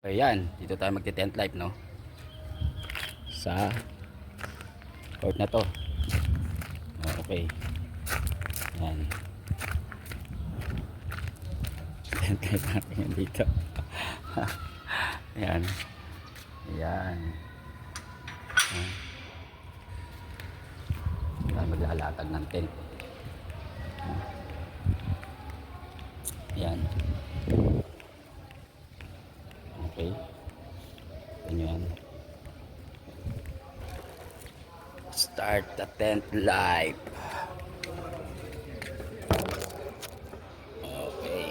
Ayan, dito tayo magti-tent life, no? Sa court na to. Okay. Ayan. Tent life natin dito. Ayan. Ayan. Ayan. Tayo maglalatag ng tent. Ayan. Okay. Ganyan. Start the tent life. Okay.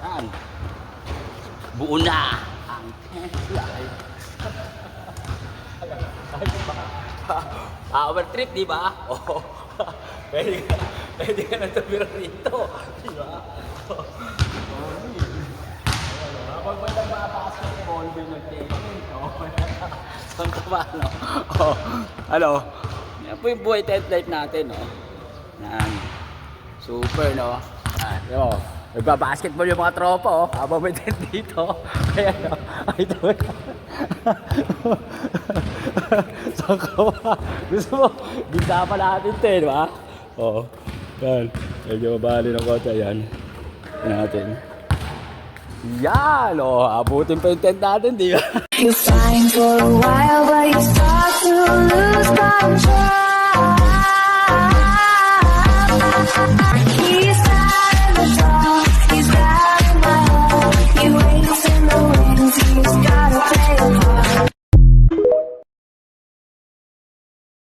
Yan. Buo na ang tent life. Power trip, di ba? Oh. Pwede ka na tumira rito. Di ba? Kapag may nagbabasketball, may nag-tennis. Saan ka ba, no? Oh. Ano? Yan po yung buhay tent life natin, no? Yan. Super, no? Yan. Yo. Nagbabasketball yung mga tropa, oh. Habang may tent dito. Kaya, no? Ay, ito. Saan ka ba? Gusto mo? Ganda pa natin ito, di ba? Oo. Yan. Medyo mabali ng kota. Yan. Yan natin. Yan! O, abutin pa yung tent natin, di ba? You're flying for a while, but you start to lose control.